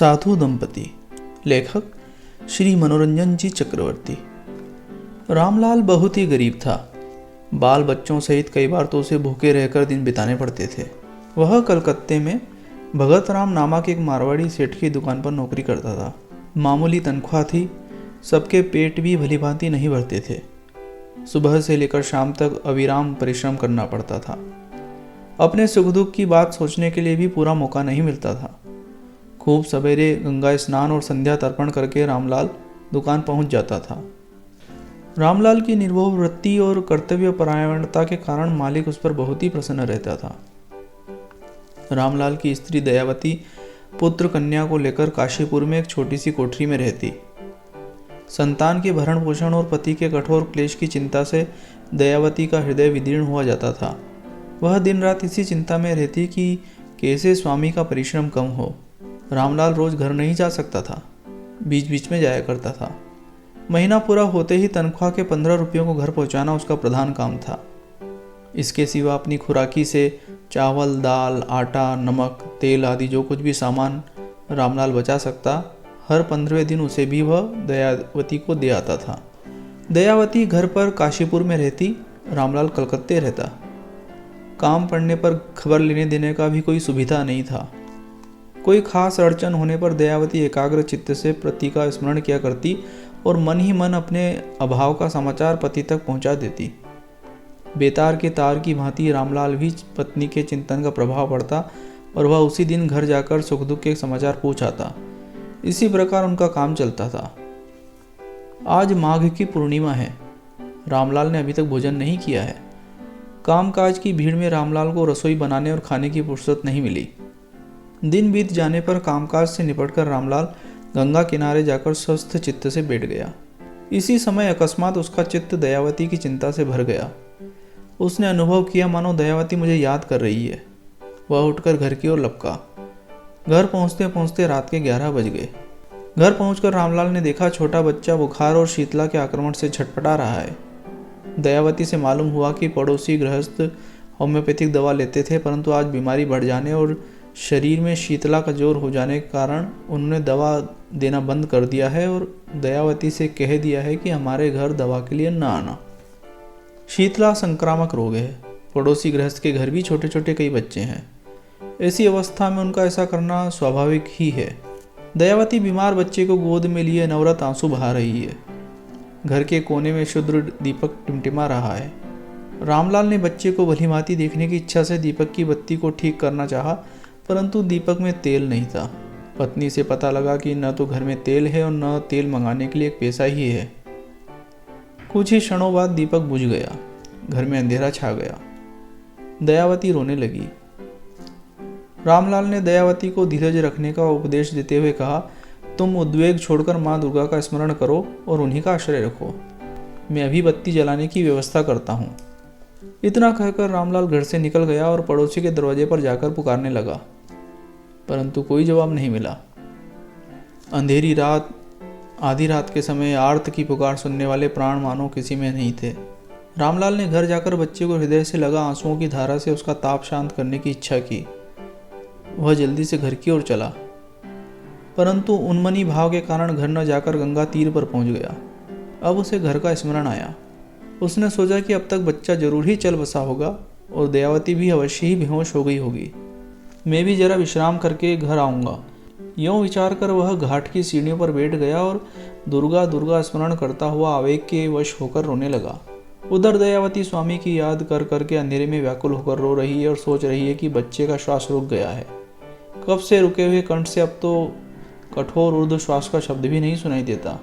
साधु दंपति। लेखक श्री मनोरंजन जी चक्रवर्ती। रामलाल बहुत ही गरीब था। बाल बच्चों सहित कई बार तो उसे भूखे रहकर दिन बिताने पड़ते थे। वह कलकत्ते में भगत राम नामक एक मारवाड़ी सेठ की दुकान पर नौकरी करता था। मामूली तनख्वाह थी, सबके पेट भी भलीभांति नहीं भरते थे। सुबह से लेकर शाम तक अविराम परिश्रम करना पड़ता था। अपने सुख दुख की बात सोचने के लिए भी पूरा मौका नहीं मिलता था। खूब सवेरे गंगा स्नान और संध्या तर्पण करके रामलाल दुकान पहुंच जाता था। रामलाल की निर्भोग वृत्ति और कर्तव्य परायणता के कारण मालिक उस पर बहुत ही प्रसन्न रहता था। रामलाल की स्त्री दयावती पुत्र कन्या को लेकर काशीपुर में एक छोटी सी कोठरी में रहती। संतान के भरण पोषण और पति के कठोर क्लेश की चिंता से दयावती का हृदय विदीर्ण हुआ जाता था। वह दिन रात इसी चिंता में रहती कि कैसे स्वामी का परिश्रम कम हो। रामलाल रोज घर नहीं जा सकता था, बीच बीच में जाया करता था। महीना पूरा होते ही तनख्वाह के 15 रुपयों को घर पहुंचाना उसका प्रधान काम था। इसके सिवा अपनी खुराकी से चावल, दाल, आटा, नमक, तेल आदि जो कुछ भी सामान रामलाल बचा सकता, हर 15वें दिन उसे भी वह दयावती को दे आता था। दयावती घर पर काशीपुर में रहती, रामलाल कलकत्ते रहता। काम पड़ने पर खबर लेने देने का भी कोई सुविधा नहीं था। कोई खास अड़चन होने पर दयावती एकाग्र चित्त से पति का स्मरण किया करती और मन ही मन अपने अभाव का समाचार पति तक पहुंचा देती। बेतार के तार की भांति रामलाल भी पत्नी के चिंतन का प्रभाव पड़ता और वह उसी दिन घर जाकर सुख दुख के समाचार पूछ आता। इसी प्रकार उनका काम चलता था। आज माघ की पूर्णिमा है। रामलाल ने अभी तक भोजन नहीं किया है। कामकाज की भीड़ में रामलाल को रसोई बनाने और खाने की फुर्सत नहीं मिली। दिन बीत जाने पर कामकाज से निपटकर रामलाल गंगा किनारे जाकर स्वस्थ चित्त से बैठ गया। इसी समय अकस्मात उसका चित्त दयावती की चिंता से भर गया। उसने अनुभव किया मानो दयावती मुझे याद कर रही है। वह उठकर घर की ओर लपका। घर पहुंचते पहुंचते रात के 11 बज गए। घर पहुंचकर रामलाल ने देखा छोटा बच्चा बुखार और शीतला के आक्रमण से छटपटा रहा है। दयावती से मालूम हुआ कि पड़ोसी गृहस्थ होम्योपैथिक दवा लेते थे, परंतु आज बीमारी बढ़ जाने और शरीर में शीतला का जोर हो जाने के कारण उन्होंने दवा देना बंद कर दिया है और दयावती से कह दिया है कि हमारे घर दवा के लिए न आना। शीतला संक्रामक रोग है। पड़ोसी गृहस्थ के घर भी छोटे छोटे कई बच्चे हैं। ऐसी अवस्था में उनका ऐसा करना स्वाभाविक ही है। दयावती बीमार बच्चे को गोद में लिए नवरत आंसू बहा रही है। घर के कोने में शुद्र दीपक टिमटिमा रहा है। रामलाल ने बच्चे को भलीभांति देखने की इच्छा से दीपक की बत्ती को ठीक करना चाहा, परंतु दीपक में तेल नहीं था। पत्नी से पता लगा कि न तो घर में तेल है और न तेल मंगाने के लिए एक पैसा ही है। कुछ ही क्षणों बाद दीपक बुझ गया। घर में अंधेरा छा गया। दयावती रोने लगी। रामलाल ने दयावती को धीरज रखने का उपदेश देते हुए कहा, तुम उद्वेग छोड़कर माँ दुर्गा का स्मरण करो और उन्हीं का आश्रय रखो। मैं अभी बत्ती जलाने की व्यवस्था करता हूँ। इतना कहकर रामलाल घर से निकल गया और पड़ोसी के दरवाजे पर जाकर पुकारने लगा, परंतु कोई जवाब नहीं मिला। अंधेरी रात, आधी रात के समय आर्त की पुकार सुनने वाले प्राण मानो किसी में नहीं थे। रामलाल ने घर जाकर बच्चे को हृदय से लगा आंसुओं की धारा से उसका ताप शांत करने की इच्छा की। वह जल्दी से घर की ओर चला, परंतु उन्मनी भाव के कारण घर न जाकर गंगा तीर पर पहुंच गया। अब उसे घर का स्मरण आया। उसने सोचा कि अब तक बच्चा जरूर ही चल बसा होगा और दयावती भी अवश्य ही बेहोश हो गई होगी। मैं भी जरा विश्राम करके घर आऊँगा। यूँ विचार कर वह घाट की सीढ़ियों पर बैठ गया और दुर्गा दुर्गा स्मरण करता हुआ आवेग के वश होकर रोने लगा। उधर दयावती स्वामी की याद कर करके अंधेरे में व्याकुल होकर रो रही है और सोच रही है कि बच्चे का श्वास रुक गया है। कब से रुके हुए कंठ से अब तो कठोर ऊर्ध्व श्वास का शब्द भी नहीं सुनाई देता।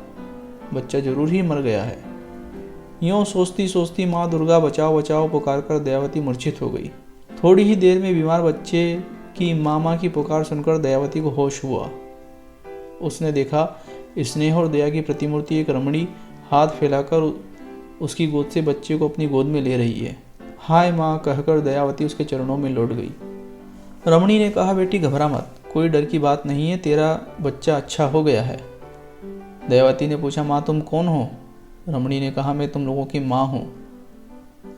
बच्चा जरूर ही मर गया है। यूँ सोचती सोचती माँ दुर्गा बचाओ बचाओ पुकार कर दयावती मूर्छित हो गई। थोड़ी ही देर में बीमार बच्चे की मामा की पुकार सुनकर दयावती को होश हुआ। उसने देखा स्नेह और दया की प्रतिमूर्ति एक रमणी हाथ फैलाकर उसकी गोद से बच्चे को अपनी गोद में ले रही है। हाय माँ कहकर दयावती उसके चरणों में लौट गई। रमणी ने कहा, बेटी घबरा मत, कोई डर की बात नहीं है, तेरा बच्चा अच्छा हो गया है। दयावती ने पूछा, माँ तुम कौन हो? रमणी ने कहा, मैं तुम लोगों की माँ हूँ।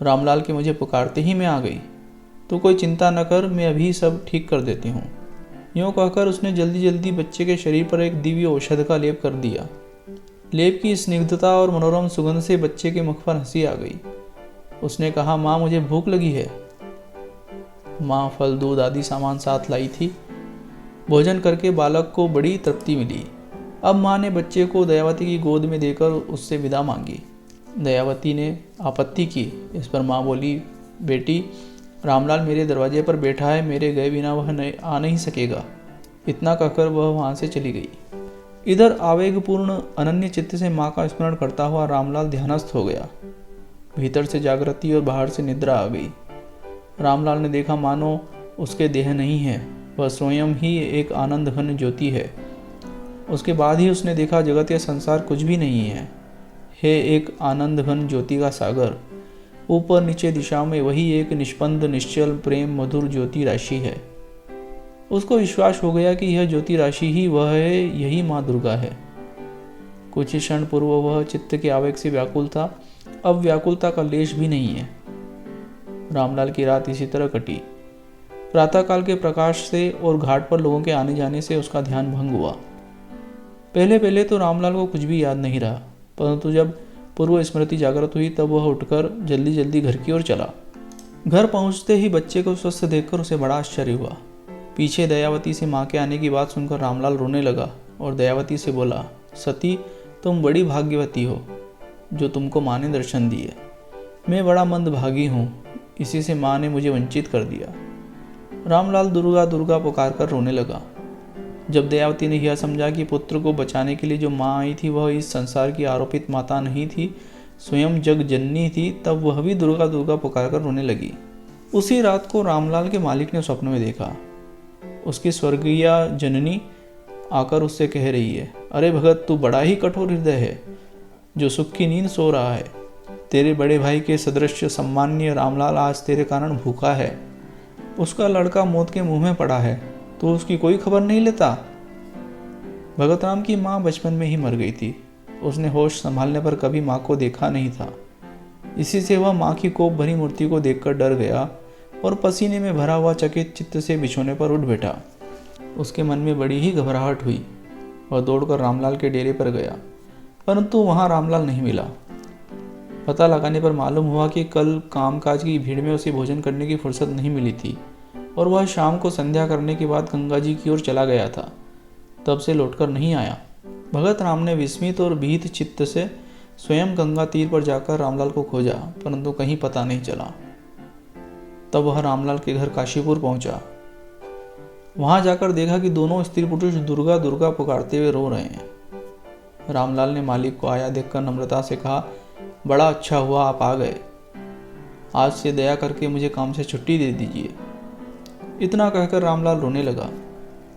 रामलाल के मुझे पुकारते ही मैं आ गई। तू कोई चिंता न कर, मैं अभी सब ठीक कर देती हूँ। यूँ कहकर उसने जल्दी जल्दी बच्चे के शरीर पर एक दिव्य औषध का लेप कर दिया। लेप की स्निग्धता और मनोरम सुगंध से बच्चे के मुख पर हंसी आ गई। उसने कहा, माँ मुझे भूख लगी है। माँ फल दूध आदि सामान साथ लाई थी। भोजन करके बालक को बड़ी तृप्ति मिली। अब माँ ने बच्चे को दयावती की गोद में देकर उससे विदा मांगी। दयावती ने आपत्ति की। इस पर माँ बोली, बेटी रामलाल मेरे दरवाजे पर बैठा है, मेरे गए बिना वह आ नहीं सकेगा। इतना कहकर वह वहाँ से चली गई। इधर आवेगपूर्ण अनन्य चित्त से माँ का स्मरण करता हुआ रामलाल ध्यानस्थ हो गया। भीतर से जागृति और बाहर से निद्रा आ गई। रामलाल ने देखा मानो उसके देह नहीं है, वह स्वयं ही एक आनंद घन ज्योति है। उसके बाद ही उसने देखा जगत या संसार कुछ भी नहीं है एक आनंद घन ज्योति का सागर। ऊपर नीचे दिशा में वही एक निष्पंद निश्चल प्रेम मधुर ज्योति राशि है। उसको विश्वास हो गया कि यह ज्योति राशि ही वह है, यही माँ दुर्गा है। कुछ ही क्षण पूर्व वह चित्त के आवेग से व्याकुल था, अब व्याकुलता का लेश भी नहीं है। रामलाल की रात इसी तरह कटी। प्रातःकाल के प्रकाश से और घाट पर लोगों के आने जाने से उसका ध्यान भंग हुआ। पहले पहले तो रामलाल को कुछ भी याद नहीं रहा, परंतु जब पूर्व स्मृति जागृत हुई तब वह उठकर जल्दी जल्दी घर की ओर चला। घर पहुंचते ही बच्चे को स्वस्थ देखकर उसे बड़ा आश्चर्य हुआ। पीछे दयावती से माँ के आने की बात सुनकर रामलाल रोने लगा और दयावती से बोला, सती तुम बड़ी भाग्यवती हो जो तुमको माँ ने दर्शन दिए। मैं बड़ा मंदभागी हूँ, इसी से माँ ने मुझे वंचित कर दिया। रामलाल दुर्गा दुर्गा पुकार कर रोने लगा। जब दयावती ने यह समझा कि पुत्र को बचाने के लिए जो माँ आई थी वह इस संसार की आरोपित माता नहीं थी, स्वयं जग जननी थी, तब वह भी दुर्गा दुर्गा पुकार कर रोने लगी। उसी रात को रामलाल के मालिक ने स्वप्न में देखा। उसकी स्वर्गीय जननी आकर उससे कह रही है, अरे भगत तू बड़ा ही कठोर हृदय है जो सुख की नींद सो रहा है। तेरे बड़े भाई के सदृश सम्मान्य रामलाल आज तेरे कारण भूखा है। उसका लड़का मौत के मुंह में पड़ा है, तो उसकी कोई खबर नहीं लेता। भगत राम की माँ बचपन में ही मर गई थी। उसने होश संभालने पर कभी माँ को देखा नहीं था। इसी से वह माँ की कोप भरी मूर्ति को देखकर डर गया और पसीने में भरा हुआ चकित चित्त से बिछोने पर उठ बैठा। उसके मन में बड़ी ही घबराहट हुई। वह दौड़कर रामलाल के डेरे पर गया, परंतु वहाँ रामलाल नहीं मिला। पता लगाने पर मालूम हुआ कि कल कामकाज की भीड़ में उसे भोजन करने की फुर्सत नहीं मिली थी और वह शाम को संध्या करने के बाद गंगा जी की ओर चला गया था। तब से लौटकर नहीं आया। भगत राम ने विस्मित और भीत चित्त से स्वयं गंगा तीर पर जाकर रामलाल को खोजा, परंतु कहीं पता नहीं चला। तब वह रामलाल के घर काशीपुर पहुंचा। वहां जाकर देखा कि दोनों स्त्री पुरुष दुर्गा दुर्गा पुकारते हुए रो रहे हैं। रामलाल ने मालिक को आया देखकर नम्रता से कहा, बड़ा अच्छा हुआ आप आ गए। आज से दया करके मुझे काम से छुट्टी दे दीजिए। इतना कहकर रामलाल रोने लगा।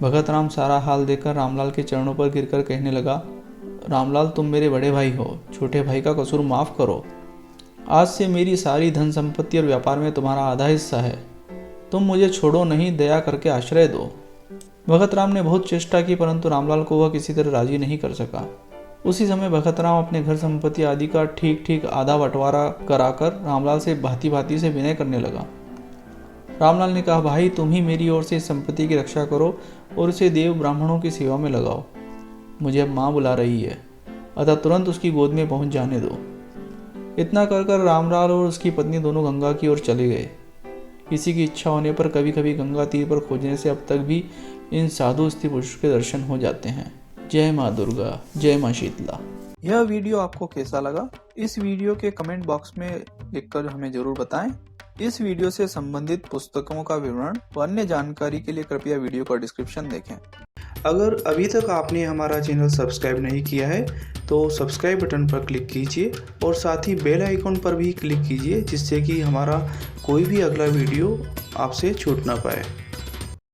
भगत राम सारा हाल देखकर रामलाल के चरणों पर गिरकर कहने लगा, रामलाल तुम मेरे बड़े भाई हो, छोटे भाई का कसूर माफ करो। आज से मेरी सारी धन संपत्ति और व्यापार में तुम्हारा आधा हिस्सा है। तुम मुझे छोड़ो नहीं, दया करके आश्रय दो। भगत राम ने बहुत चेष्टा की, परंतु रामलाल को वह किसी तरह राजी नहीं कर सका। उसी समय भगत राम अपने घर संपत्ति आदि का ठीक ठीक आधा बंटवारा कराकर रामलाल से भांति भांति से विनय करने लगा। रामलाल ने कहा, भाई तुम ही मेरी ओर से इस संपत्ति की रक्षा करो और इसे देव ब्राह्मणों की सेवा में लगाओ। मुझे अब माँ बुला रही है, अतः तुरंत उसकी गोद में पहुंच जाने दो। इतना कर कर रामलाल और उसकी पत्नी दोनों गंगा की ओर चले गए। किसी की इच्छा होने पर कभी कभी गंगा तीर पर खोजने से अब तक भी इन साधु स्त्री पुरुष के दर्शन हो जाते हैं। जय माँ दुर्गा, जय माँ शीतला। यह वीडियो आपको कैसा लगा? इस वीडियो के कमेंट बॉक्स में लिखकर हमें जरूर बताएं। इस वीडियो से संबंधित पुस्तकों का विवरण व अन्य जानकारी के लिए कृपया वीडियो का डिस्क्रिप्शन देखें। अगर अभी तक आपने हमारा चैनल सब्सक्राइब नहीं किया है तो सब्सक्राइब बटन पर क्लिक कीजिए और साथ ही बेल आइकन पर भी क्लिक कीजिए, जिससे कि हमारा कोई भी अगला वीडियो आपसे छूट ना पाए।